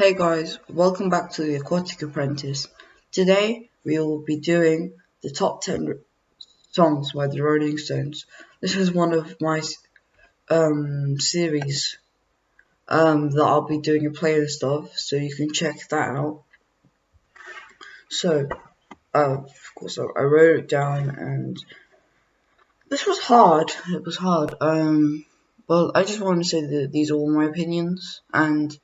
Hey guys, welcome back to the Aquatic Apprentice. Today we will be doing the top 10 songs by the Rolling Stones. This is one of my series that I'll be doing a playlist of, so you can check that out. So, of course, I wrote it down, and this was hard. It was hard. Well, I just want to say that these are all my opinions, and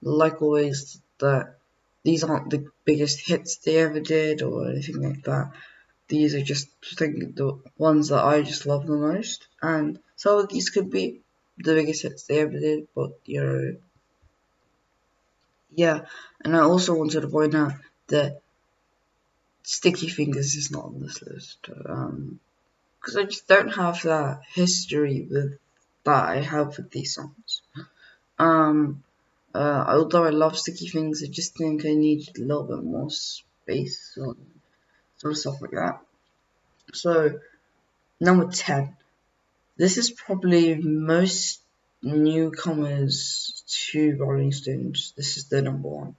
like always, that these aren't the biggest hits they ever did or anything like that. These are just the ones that I just love the most, and some of these could be the biggest hits they ever did, but yeah. And I also wanted to point out that Sticky Fingers is not on this list, because I just don't have that history with that I have with these songs. Although I love Sticky Things, I just think I needed a little bit more space on sort of stuff like that. So, number 10. This is probably most newcomers to Rolling Stones. This is the number one.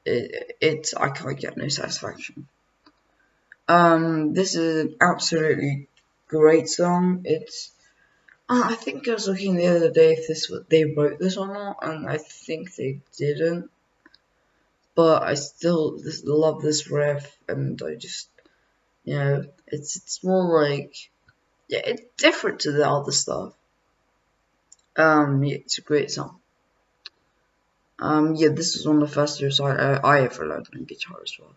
I can't get no satisfaction. This is an absolutely great song. I think I was looking the other day if they wrote this or not, and I think they didn't. But I still love this riff, and I just, it's more like, yeah, it's different to the other stuff. Yeah, it's a great song. Yeah, this is one of the first years I ever learned on guitar as well.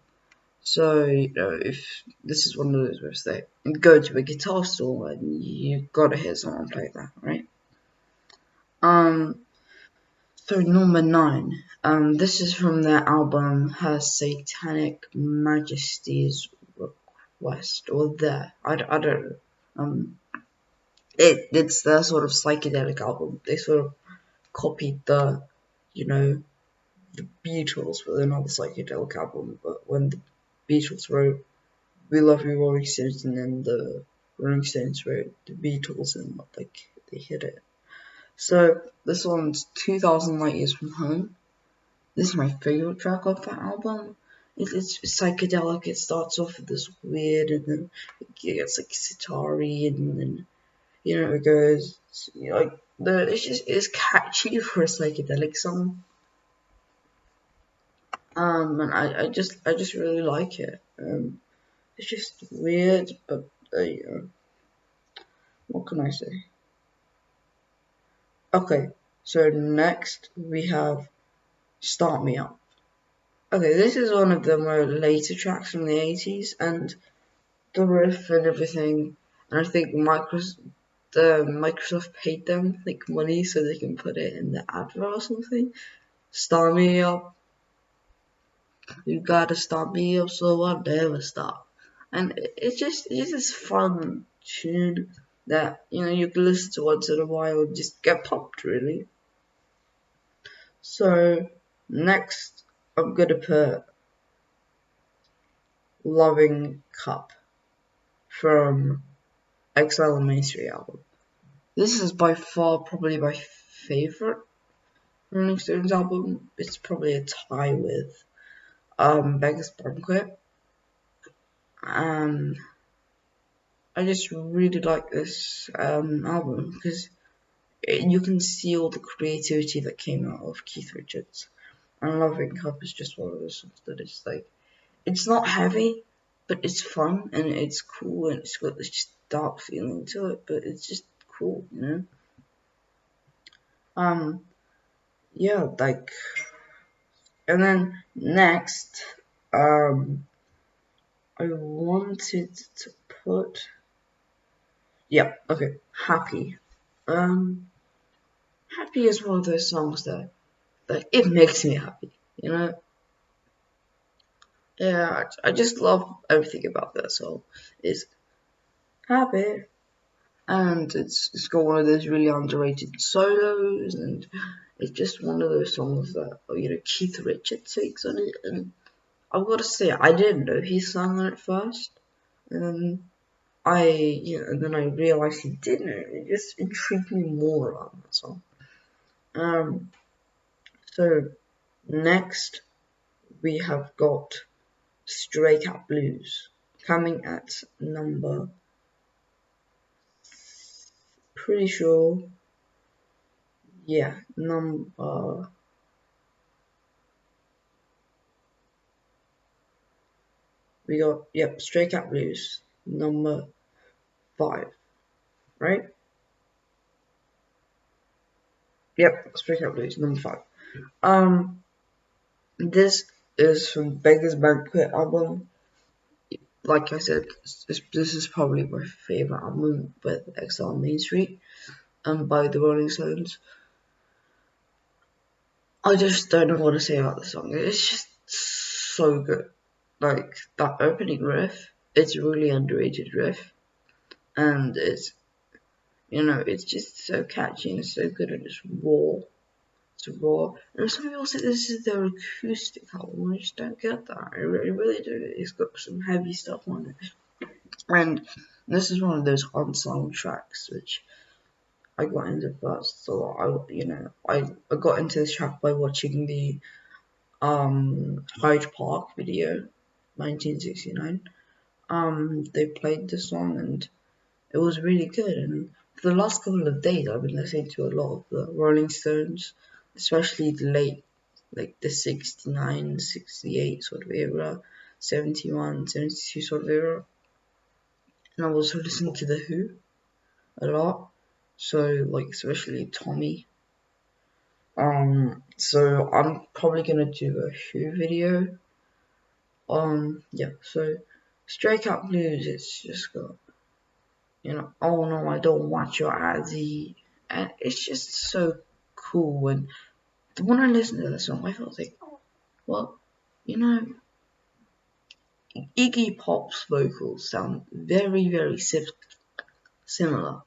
So, if this is one of those riffs that you go to a guitar store and you gotta hear someone play that, right? Um, so number 9. This is from their album Her Satanic Majesty's Request, or there. I don't know. It's their sort of psychedelic album. They sort of copied the Beatles with another psychedelic album, but when the Beatles wrote We Love You Rolling Stones and then the Rolling Stones wrote the Beatles and like they hit it. So this one's 2000 Light Years From Home. This is my favorite track off that album. It's psychedelic. It starts off with this weird, and then it gets like sitar-y, and then it goes it's catchy for a psychedelic song. And I just really like it. It's just weird, but what can I say? Okay, so next we have Start Me Up. Okay, this is one of the more later tracks from the 80s, and the riff and everything, and I think Microsoft paid them like money so they can put it in the advert or something. Start me up, you gotta start me up so I'll never stop. And it's this fun tune that you can listen to once in a while and just get pumped really. So next I'm gonna put Loving Cup from Exile on Main Street album. This is by far probably my favorite Rolling Stones album. It's probably a tie with Beggars Banquet. And I just really like this album because you can see all the creativity that came out of Keith Richards. And Loving Cup is just one of those songs that is like, it's not heavy, but it's fun and it's cool and it's got this just dark feeling to it, but it's just cool. Um, yeah, like, and then next, I wanted to put, yeah, okay, Happy. Um, Happy is one of those songs that it makes me happy. Yeah, I just love everything about that song. It's happy, and it's got one of those really underrated solos, and it's just one of those songs that Keith Richards takes on it, and I've got to say I didn't know he sang on it first, and then and then I realized he didn't. It just intrigued me more about that song. Um, so Next, we have got Stray Cat Blues coming at number, pretty sure, yeah, number, we got, yep, Stray Cat Blues, number 5, right? Yep, Stray Cat Blues, number 5. This is from Beggar's Banquet album. Like I said, this is probably my favorite album with XL Main Street and by the Rolling Stones. I just don't know what to say about the song. It's just so good. Like that opening riff, it's a really underrated riff, and it's just so catchy and so good and it's raw. It's raw. And some people say this is their acoustic album. I just don't get that. I really do. It's got some heavy stuff on it. And this is one of those unsung tracks which I got into first. So I got into this track by watching the Hyde Park video, 1969. They played the song and it was really good. And for the last couple of days, I've been listening to a lot of the Rolling Stones, especially the late, like the 69, 68 sort of era, 71, 72 sort of era. And I also listening to The Who a lot. So, like, especially Tommy. So I'm probably gonna do a Who video. Yeah, so Stray Cat Blues, it's just got, oh no, I don't want your ID. And it's just so cool. And when I listened to the song, I felt like, well, Iggy Pop's vocals sound very, very similar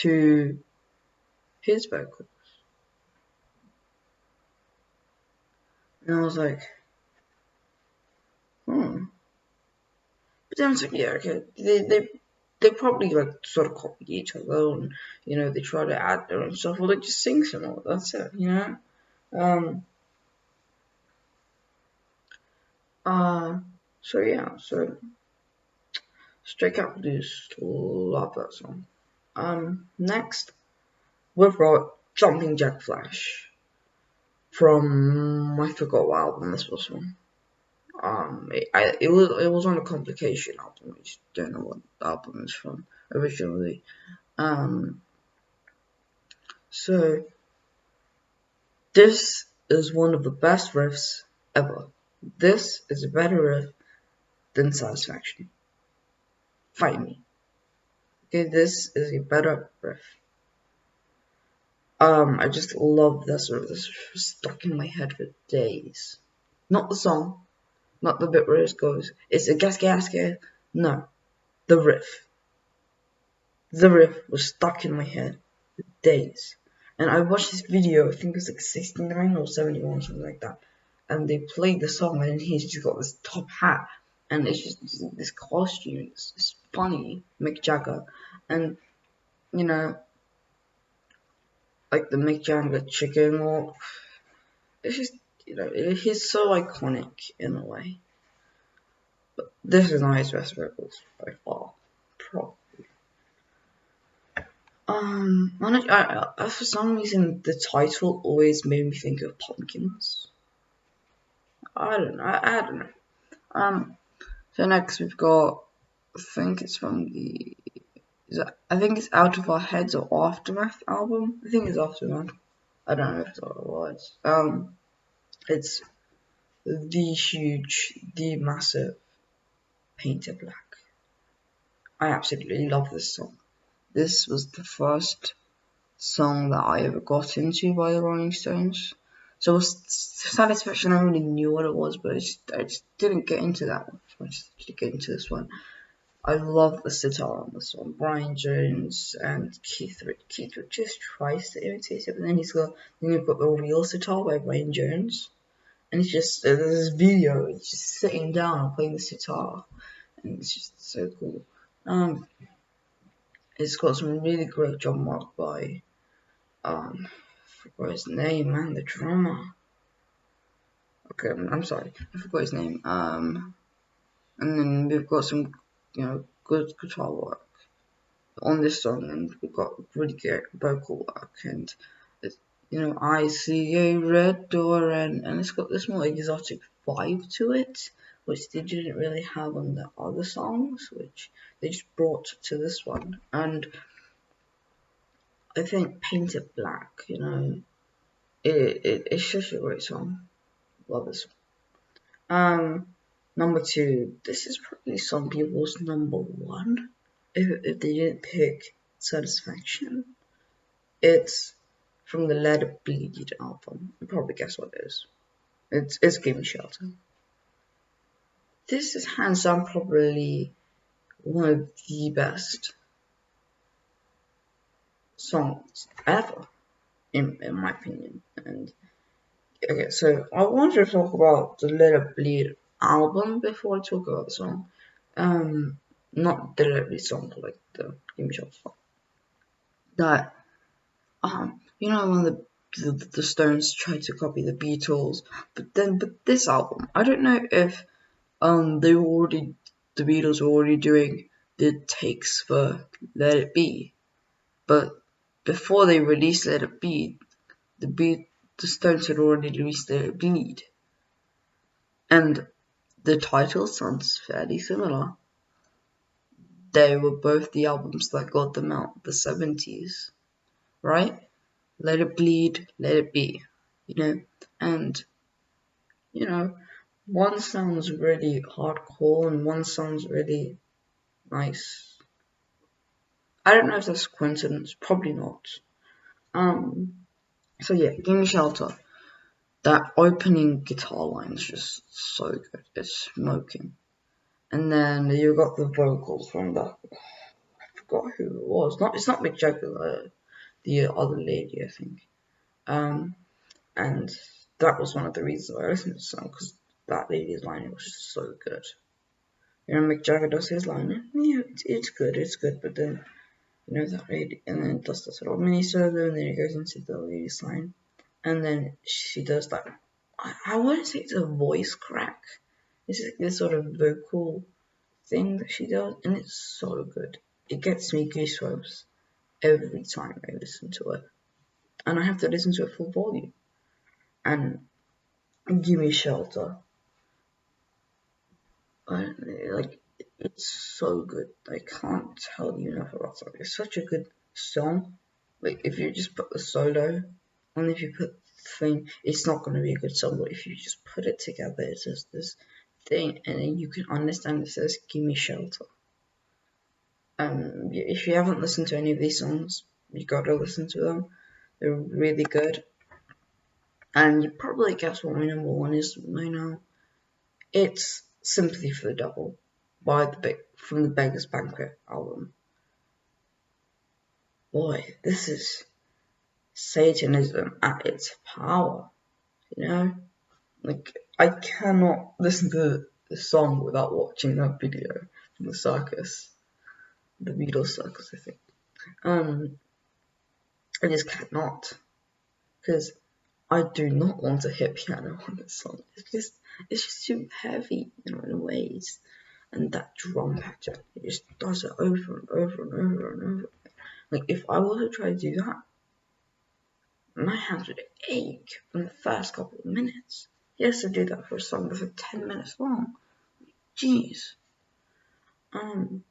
to his vocals. And I was like, hmm. But then it's like, yeah, okay, they probably like sort of copy each other, and they try to add their own stuff, or they just sing similar. That's it, Um. So yeah, so Stray Cat Blues, love that song. Next we've got Jumping Jack Flash from I forgot what album this was from. It was on a Complication album. I just don't know what album it's from originally. So this is one of the best riffs ever. This is a better riff than Satisfaction. Fight me. Okay, this is a better riff. I just love this riff. This riff was stuck in my head for days. Not the song, not the bit where it goes, it's a gas. No, the riff. The riff was stuck in my head for days. And I watched this video, I think it was like 69 or 71, something like that. And they played the song, and he's just got this top hat, and it's just this costume. It's funny, Mick Jagger, and like the Mick Jagger chicken, or it's just he's so iconic in a way. But this is not his best vocals by far, probably. For some reason the title always made me think of pumpkins. I don't know. So next we've got, I think it's Out of Our Heads or Aftermath album. I think it's Aftermath. I don't know if it's what it was. It's the massive Painted Black. I absolutely love this song. This was the first song that I ever got into by the Rolling Stones. So Satisfaction, I really knew what it was, but I just didn't get into that one. I just did get into this one. I love the sitar on this one. Brian Jones and Keith just tries to imitate it, but then you've got the real sitar by Brian Jones, and it's just there's this video. It's just sitting down and playing the sitar, and it's just so cool. It's got some really great drum work by forgot his name, man, the drummer. Okay, I'm sorry, I forgot his name. And then we've got some, good guitar work on this song, and we've got really good vocal work, and it's, I see a red door, and it's got this more exotic vibe to it, which they didn't really have on the other songs, which they just brought to this one. And I think Paint It Black, it's such a great song. Love this one. Number 2, this is probably some people's number 1. If they didn't pick Satisfaction, it's from the Let It Bleed album. You probably guess what it is. It's Give Me Shelter. This is hands down probably one of the best songs ever, in my opinion. And okay, so I want to talk about the Let It Bleed album before I talk about the song. Not the Let It Bleed song, but like the Give Me Shelter song. That when the Stones tried to copy the Beatles, but this album, I don't know if the Beatles were already doing the takes for Let It Be, but before they released Let It Be, the Stones had already released Let It Bleed, and the title sounds fairly similar. They were both the albums that got them out the 70s, right? Let It Bleed, Let It Be, and one sounds really hardcore and one sounds really nice. I don't know if that's a coincidence, probably not. So yeah, Give Me Shelter. That opening guitar line is just so good. It's smoking. And then you got the vocals from that. I forgot who it was. It's not Mick Jagger, the other lady, I think. And that was one of the reasons why I listened to the song, because that lady's line was just so good. Mick Jagger does his line, yeah, it's good, but then, that lady, and then it does this little mini solo, and then it goes into the lady's line, and then she does that, I wouldn't say it's a voice crack, it's like this sort of vocal thing that she does, and it's so good. It gets me goosebumps every time I listen to it, and I have to listen to it full volume. And Give Me Shelter, it's so good. I can't tell you enough about it. It's such a good song. Like, if you just put the solo, and if you put the thing, it's not going to be a good song, but if you just put it together, it's just this thing, and then you can understand it says, Give Me Shelter. If you haven't listened to any of these songs, you gotta listen to them. They're really good. And you probably guess what my number 1 is right now. It's Sympathy for the Devil from the Beggar's Banquet album. Boy, this is Satanism at its power, Like, I cannot listen to this song without watching that video from the circus. The Beatles circus, I think. I just cannot. Because I do not want to hit piano on this song. It's just too heavy, in ways. And that drum pattern, it just does it over and over and over and over. Like, if I were to try to do that, my hands would ache in the first couple of minutes. He has to do that for a song that's 10 minutes long. Jeez. And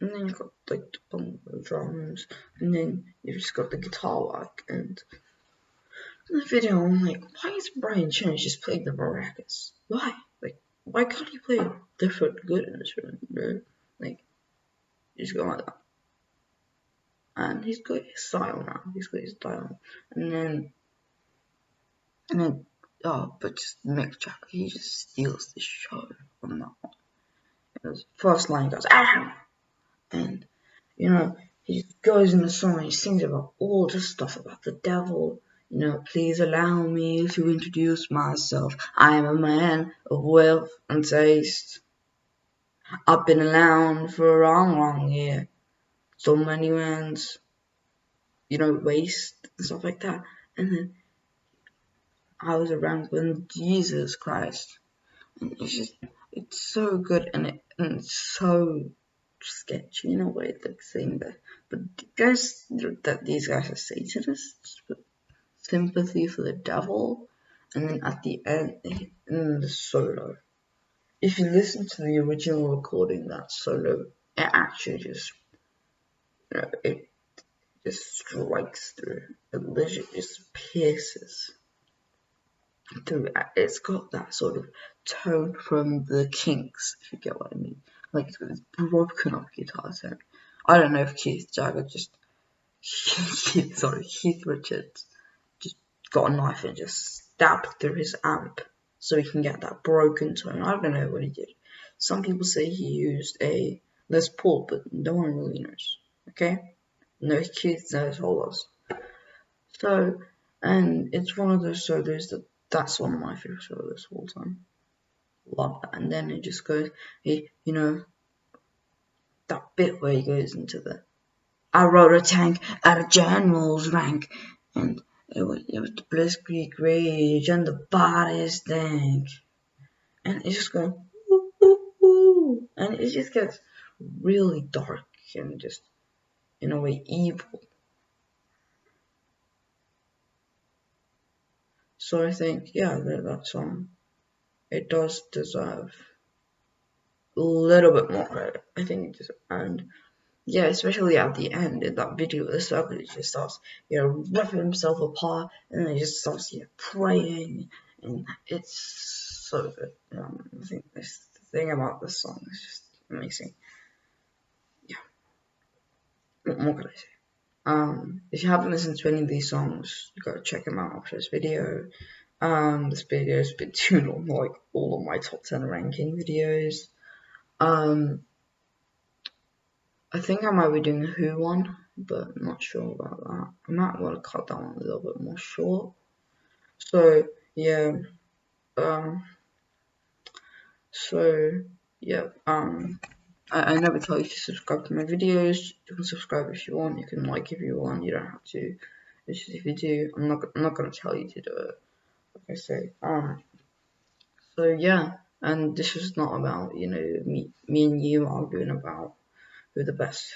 then you've got like the bongo drums, and then you've just got the guitar work, and in the video I'm like, why is Brian Chin just playing the maracas? Why? Like, why can't he play a different good instrument, Like, he's going like that. And he's got his style now. He's got his style. And then but just Mick Jagger, he just steals the show from that one. His first line goes, "Ow!" And, he goes in the song and he sings about all this stuff about the devil. Please allow me to introduce myself. I am a man of wealth and taste. I've been around for a long, long year. So many man's, waste and stuff like that. and then I was around when Jesus Christ, and it's so good, and it's so sketchy in a way, like saying that, but guys, that these guys are Satanists, but sympathy for the devil, and then at the end, in the solo. If you listen to the original recording, that solo, it actually just, it just strikes through. It literally just pierces through. It's got that sort of tone from the Kinks, if you get what I mean. Like it's broken up guitar tone. I don't know if Keith Richards just got a knife and just stabbed through his amp so he can get that broken tone. I don't know what he did. Some people say he used a Les Paul, but no one really knows. Okay? No, Keith knows all us. So, and it's one of those solos that's one of my favorite solos of all time. Love that. And then it just goes, that bit where he goes into I rode a tank at a general's rank, and it was the Blitzkrieg Rage, and the bodies stank, and it's just going, ooh, ooh, ooh, and it just gets really dark and just, in a way, evil. So I think, yeah, that song, it does deserve a little bit more credit. I think it does, and yeah, especially at the end in that video, the circle just starts, ripping himself apart, and then he just starts, praying, and it's so good. I think the thing about this song is just amazing. Yeah, what more could I say? If you haven't listened to any of these songs, you gotta check them out after this video. This video is a bit too long, like all of my top 10 ranking videos. I think I might be doing a Who one, but I'm not sure about that. I might want to cut that one a little bit more short. So yeah, um, I never tell you to subscribe to my videos. You can subscribe if you want. You can like if you want. You don't have to. It's just if you do, I'm not gonna tell you to do it. Like I say, So yeah, and this is not about me and you arguing about who the best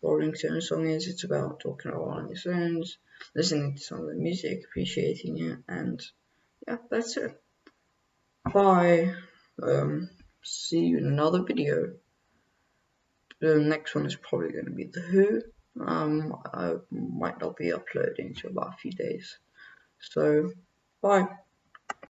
Rolling Stones song is. It's about talking about Rolling Stones, listening to some of the music, appreciating it, and yeah, that's it. Bye. See you in another video. The next one is probably going to be The Who. I might not be uploading to about a few days. So, bye.